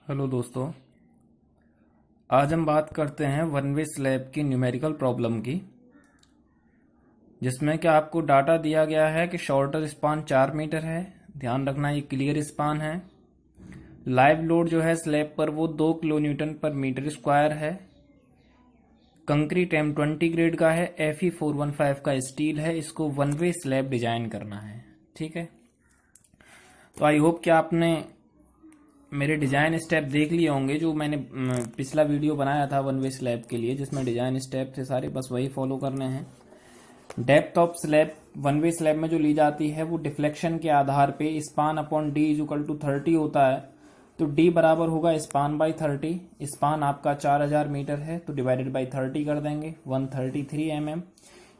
Hello दोस्तों। आज हम बात करते हैं वन वे स्लैब की न्यूमेरिकल प्रॉब्लम की, जिसमें कि आपको डाटा दिया गया है कि शॉर्टर स्पान 4 मीटर है। ध्यान रखना ये क्लियर स्पान है। लाइव लोड जो है स्लैब पर वो 2 किलो न्यूटन पर मीटर स्क्वायर है। कंक्रीट M20 ग्रेड का है, Fe415 का स्टील है। इसको वन वे स्लैब डिजाइन करना है। ठीक है, तो आई होप कि आपने मेरे डिजाइन स्टेप देख लिए होंगे जो मैंने पिछला वीडियो बनाया था वन वे स्लैब के लिए, जिसमें डिजाइन स्टेप थे सारे, बस वही फॉलो करने हैं। Depth of slab one way slab में जो ली जाती है वो डिफ्लेक्शन के आधार पे span upon D is equal to 30 होता है। तो डी बराबर होगा स्पान बाई 30। स्पान आपका 4000 मीटर है तो डिवाइडेड बाई 30 कर देंगे, 133 mm।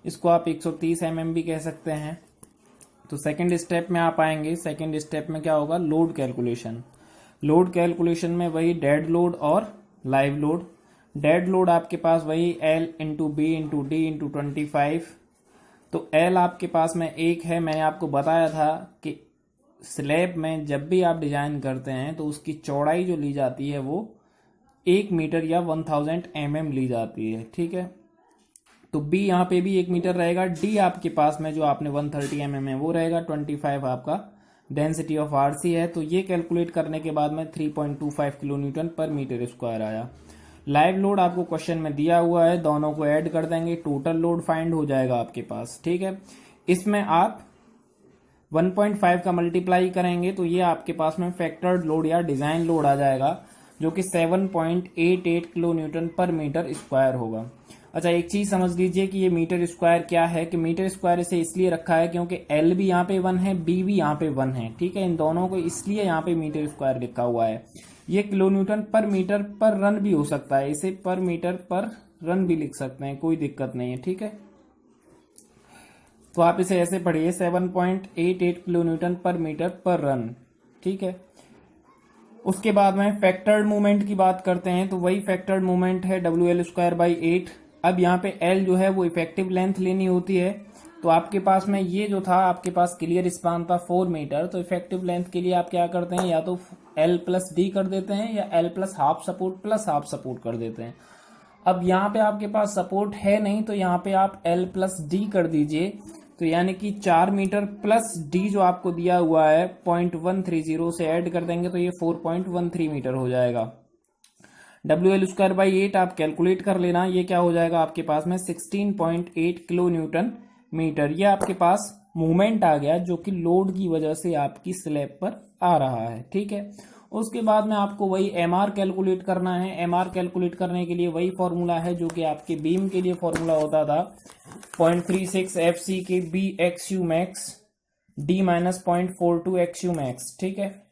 इसको आप 130 mm भी कह सकते हैं। तो सेकेंड स्टेप में आप आएंगे। सेकेंड स्टेप में क्या होगा, लोड कैलकुलेशन। लोड कैलकुलेशन में वही डेड लोड और लाइव लोड। डेड लोड आपके पास वही L into B into D into 25। तो L आपके पास में 1 है। मैंने आपको बताया था कि स्लैब में जब भी आप डिजाइन करते हैं तो उसकी चौड़ाई जो ली जाती है वो 1 मीटर या 1000 mm ली जाती है। ठीक है, तो B यहाँ पे भी 1 मीटर रहेगा। D आपके पास में जो आपने 130 mm है वो रहेगा। 25 आपका डेंसिटी ऑफ आरसी है। तो ये कैलकुलेट करने के बाद में 3.25 किलो न्यूटन पर मीटर स्क्वायर आया। लाइव लोड आपको क्वेश्चन में दिया हुआ है, दोनों को ऐड कर देंगे, टोटल लोड फाइंड हो जाएगा आपके पास। ठीक है, इसमें आप 1.5 का मल्टीप्लाई करेंगे तो ये आपके पास में फैक्टर्ड लोड या डिजाइन लोड आ जाएगा, जो कि 7.88 किलो न्यूटन पर मीटर स्क्वायर होगा। अच्छा, एक चीज समझ लीजिए कि ये मीटर स्क्वायर क्या है, कि मीटर स्क्वायर इसे इसलिए रखा है क्योंकि L भी यहाँ पे 1 है, B भी यहाँ पे 1 है। ठीक है, इन दोनों को इसलिए यहाँ पे मीटर स्क्वायर लिखा हुआ है। ये किलो न्यूटन पर मीटर पर रन भी हो सकता है, इसे पर मीटर पर रन भी लिख सकते हैं, कोई दिक्कत नहीं है। ठीक है, तो आप इसे ऐसे पढ़िए 7.88 किलो न्यूटन पर मीटर पर रन। ठीक है, उसके बाद में फैक्टर्ड मूवमेंट की बात करते हैं। तो वही फैक्टर्ड मूवमेंट है WL²/8। अब यहाँ पे L जो है वो इफेक्टिव लेंथ लेनी होती है। तो आपके पास में ये जो था, आपके पास क्लियर स्पान था 4 मीटर, तो इफेक्टिव लेंथ के लिए आप क्या करते हैं, या तो L प्लस डी कर देते हैं या L plus half support plus half support कर देते हैं। अब यहाँ पे आपके पास सपोर्ट है नहीं तो यहाँ पे आप L प्लस डी कर दीजिए। तो यानी कि 4 मीटर प्लस डी जो आपको दिया हुआ है 0.130 से ऐड कर देंगे तो ये 4.13 मीटर हो जाएगा। WL²/8 आप कैलकुलेट कर लेना, ये क्या हो जाएगा आपके पास में 16.8 किलो न्यूटन मीटर। ये आपके पास मूवमेंट आ गया जो कि लोड की वजह से आपकी स्लैब पर आ रहा है। ठीक है, उसके बाद में आपको वही MR कैलकुलेट करना है। MR कैलकुलेट करने के लिए वही फॉर्मूला है जो कि आपके बीम के लिए फॉर्मूला होता था, 0.36 FC के B XU max D minus 0.42 XU max। ठीक है,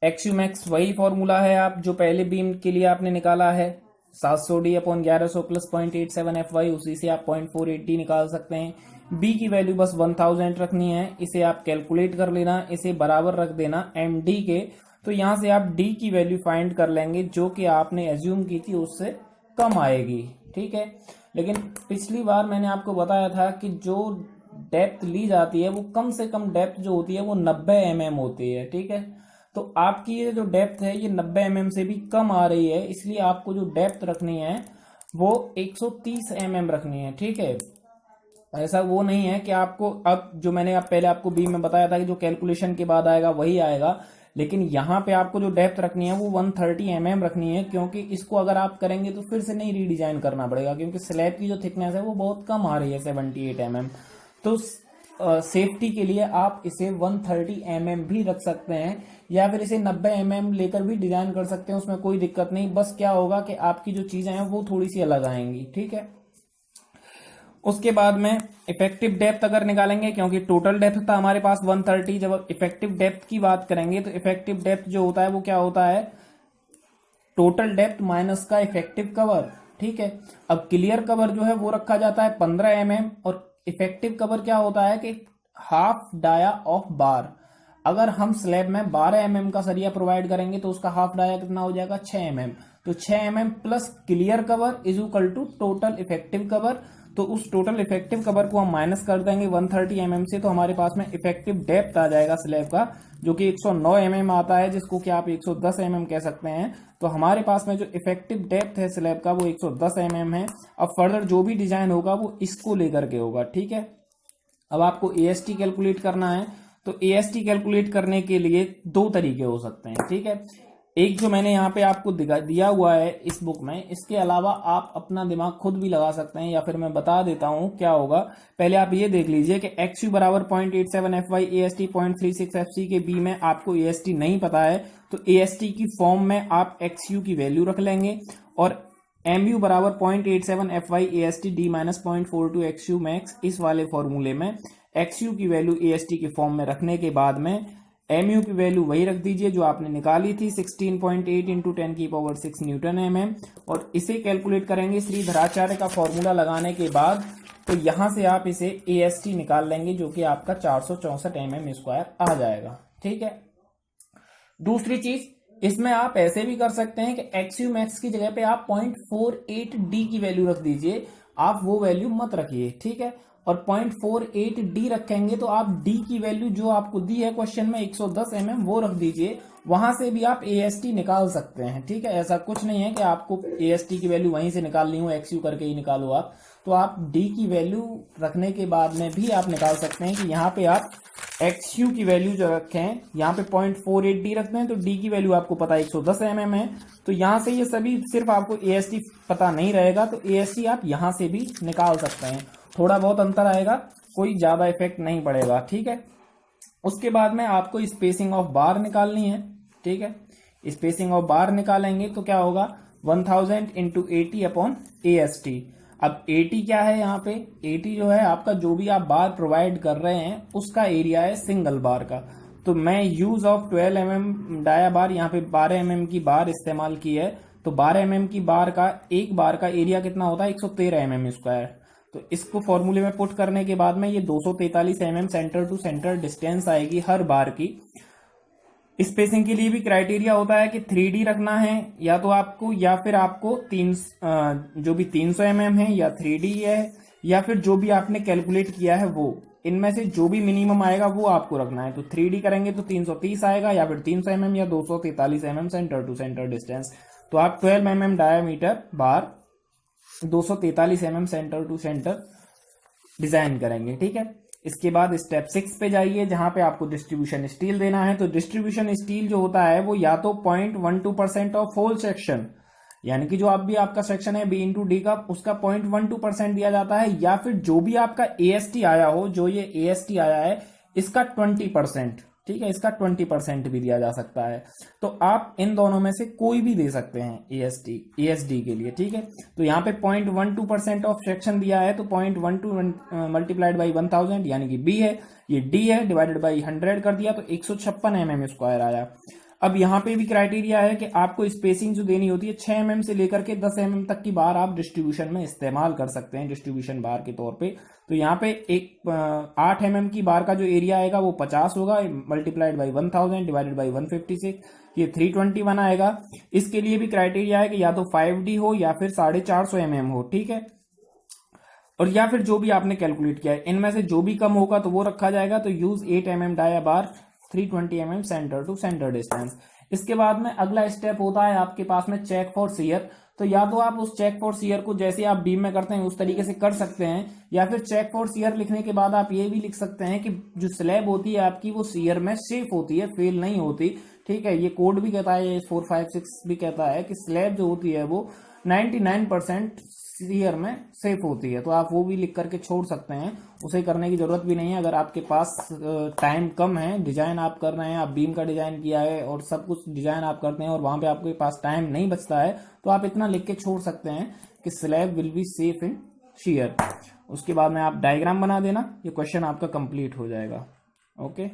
XU max वही फॉर्मूला है आप जो पहले बीम के लिए आपने निकाला है, 700D/1100 प्लस 0.87 FY, उसी से आप 0.48D निकाल सकते हैं। B की वैल्यू बस 1000 रखनी है, इसे आप कैलकुलेट कर लेना, इसे बराबर रख देना MD के। तो यहां से आप D की वैल्यू फाइंड कर लेंगे जो कि आपने एज्यूम की थी उससे कम आएगी। ठीक है, लेकिन पिछली बार मैंने आपको बताया था कि जो डेप्थ ली जाती है वो कम से कम डेप्थ जो होती है वो 90 mm होती है। ठीक है, तो आपकी ये जो डेप्थ है ये 90 mm से भी कम आ रही है, इसलिए आपको जो डेप्थ रखनी है वो 130 mm रखनी है। ठीक है, ऐसा वो नहीं है कि आपको, अब जो मैंने पहले आपको बीम में बताया था कि जो कैलकुलेशन के बाद आएगा वही आएगा, लेकिन यहाँ पे आपको जो डेप्थ रखनी है वो 130 mm रखनी है, क्योंकि इसको अगर आप करेंगे तो फिर से नहीं रीडिजाइन करना पड़ेगा, क्योंकि स्लैब की जो थिकनेस है वो बहुत कम आ रही है 78 mm। तो सेफ्टी के लिए आप इसे 130 mm भी रख सकते हैं, या फिर इसे 90 mm लेकर भी डिजाइन कर सकते हैं, उसमें कोई दिक्कत नहीं। बस क्या होगा कि आपकी जो चीजें हैं वो थोड़ी सी अलग आएंगी। ठीक है, उसके बाद में इफेक्टिव डेप्थ अगर निकालेंगे, क्योंकि टोटल डेप्थ था हमारे पास 130, जब इफेक्टिव डेप्थ की बात करेंगे तो इफेक्टिव डेप्थ जो होता है वो क्या होता है, टोटल डेप्थ माइनस का इफेक्टिव कवर। ठीक है, अब क्लियर कवर जो है वो रखा जाता है 15 mm, और इफेक्टिव कवर क्या होता है कि हाफ डाया ऑफ बार। अगर हम स्लैब में 12 mm का सरिया प्रोवाइड करेंगे तो उसका हाफ डाया कितना हो जाएगा, 6 mm। तो 6 mm plus clear cover is equal to total effective cover. तो उस टोटल इफेक्टिव कवर को हम माइनस कर देंगे 130 mm से, तो हमारे पास में इफेक्टिव डेप्थ आ जाएगा स्लैब का, जो कि 109 mm आता है, जिसको कि आप 110 mm कह सकते हैं। तो हमारे पास में जो इफेक्टिव डेप्थ है स्लैब का वो 110 mm है। अब फर्दर जो भी डिजाइन होगा वो इसको लेकर के होगा, ठीक है। अब आपको AST कैलकुलेट करना है, तो AST कैलकुलेट करने के लिए दो तरीके हो सकते हैं, ठीक है। एक जो मैंने यहाँ पे आपको दिया हुआ है इस बुक में, इसके अलावा आप अपना दिमाग खुद भी लगा सकते हैं, या फिर मैं बता देता हूँ क्या होगा। पहले आप ये देख लीजिए कि XU बराबर 0.87 FY, AST 0.36 FC के बी में आपको AST नहीं पता है, तो AST की फॉर्म में आप XU की वैल्यू रख लेंगे, और MU बराबर 0.87 FY, AST D minus 0.42 XU max, इस वाले फॉर्मूले में XU की वैल्यू AST की फॉर्म में रखने के बाद में MU की वैल्यू वही रख दीजिए जो आपने निकाली थी, 16.8 इंटू 10⁶ न्यूटन mm, और इसे कैलकुलेट करेंगे श्रीधराचार्य का फॉर्मूला लगाने के बाद। तो यहां से आप इसे AST निकाल लेंगे, जो कि आपका 464 mm² आ जाएगा, ठीक है। दूसरी चीज, इसमें आप ऐसे भी कर सकते हैं कि XU मैक्स की जगह पे आप 0.48 D की वैल्यू रख दीजिए, आप वो वैल्यू मत रखिए, ठीक है। और 0.48 D रखेंगे तो आप D की वैल्यू जो आपको दी है क्वेश्चन में 110 mm वो रख दीजिए, वहां से भी आप AST निकाल सकते हैं, ठीक है। ऐसा कुछ नहीं है कि आपको AST की वैल्यू वहीं से निकालनी हो, XU करके ही निकालो आप, तो आप D की वैल्यू रखने के बाद में भी आप निकाल सकते हैं कि यहाँ पे आप XU की वैल्यू जो रखें, यहाँ पे 0.48 D रखते हैं, तो D की वैल्यू आपको पता है 110 mm है, तो यहाँ से ये सभी सिर्फ आपको AST पता नहीं रहेगा, तो AST आप यहाँ से भी निकाल सकते हैं। थोड़ा बहुत अंतर आएगा, कोई ज्यादा इफेक्ट नहीं पड़ेगा, ठीक है। उसके बाद में आपको स्पेसिंग ऑफ बार निकालनी है, ठीक है। स्पेसिंग ऑफ बार निकालेंगे तो क्या होगा, 1000 इंटू 80 अपॉन AST। अब 80 क्या है, यहाँ पे 80 जो है आपका जो भी आप बार प्रोवाइड कर रहे हैं उसका एरिया है सिंगल बार का। तो मैं यूज ऑफ 12 mm डाया बार, यहाँ पे 12 mm की बार इस्तेमाल की है, तो 12 mm की बार का एक बार का एरिया कितना होता है, 113 mm²। तो इसको फॉर्मूले में पुट करने के बाद में ये 243 mm centre to centre distance आएगी हर बार की। स्पेसिंग के लिए भी क्राइटेरिया होता है कि 3D रखना है या तो आपको, या फिर आपको जो भी 300 mm है या 3D है, या फिर जो भी आपने कैलकुलेट किया है वो, इनमें से जो भी मिनिमम आएगा वो आपको रखना है। तो 3D करेंगे तो 330 आएगा, या फिर 300 mm या 243 mm centre to centre distance. तो आप 12 mm diameter bar 243 mm centre to centre design करेंगे, ठीक है। इसके बाद स्टेप 6 पे जाइए, जहां पे आपको डिस्ट्रीब्यूशन स्टील देना है। तो डिस्ट्रीब्यूशन स्टील जो होता है वो या तो 0.12% ऑफ होल सेक्शन, यानी कि जो आप भी आपका सेक्शन है B/D का, उसका 0.12% दिया जाता है, या फिर जो भी आपका AST आया हो, जो ये AST आया है इसका 20%, ठीक है, इसका 20% भी दिया जा सकता है। तो आप इन दोनों में से कोई भी दे सकते हैं ASD के लिए, ठीक है। तो यहाँ पे 0.12% ऑफ सेक्शन दिया है, तो 0.12 मल्टीप्लाइड बाई 1000 यानी कि B है, ये D है, डिवाइडेड बाई 100 कर दिया, तो 156 mm² आया। अब यहाँ पे भी क्राइटेरिया है कि आपको स्पेसिंग जो देनी होती है 6 mm से लेकर के 10 mm तक की बार आप डिस्ट्रीब्यूशन में इस्तेमाल कर सकते हैं, डिस्ट्रीब्यूशन बार के तौर पे। तो यहाँ पे एक 8 mm की बार का जो एरिया आएगा वो 50 होगा, मल्टीप्लाइड बाई 1000 डिवाइडेड बाई 156, ये 321 आएगा। इसके लिए भी क्राइटेरिया है कि या तो 5D हो या फिर 450 mm हो, ठीक है, और या फिर जो भी आपने कैलकुलेट किया है इनमें से जो भी कम होगा तो वो रखा जाएगा। तो use 8 mm dia bar 320 mm centre to centre distance. इसके बाद में अगला स्टेप होता है आपके पास में चेक फॉर शियर। तो या तो आप उस चेक फॉर शियर को जैसे आप बीम में करते हैं उस तरीके से कर सकते हैं, या फिर चेक फॉर शियर लिखने के बाद आप ये भी लिख सकते हैं कि जो स्लैब होती है आपकी वो शियर में सेफ होती है, फेल नहीं होती, ठीक है। ये कोड भी कहता है, ये 456 भी कहता है कि स्लैब जो होती है वो 99% शियर में सेफ होती है। तो आप वो भी लिख करके छोड़ सकते हैं, उसे करने की जरूरत भी नहीं है। अगर आपके पास टाइम कम है, डिजाइन आप कर रहे हैं, आप बीम का डिजाइन किया है और सब कुछ डिजाइन आप करते हैं और वहां पे आपके पास टाइम नहीं बचता है, तो आप इतना लिख के छोड़ सकते हैं कि slab will be safe in shear. उसके बाद में आप डायग्राम बना देना, ये क्वेश्चन आपका कंप्लीट हो जाएगा। ओके।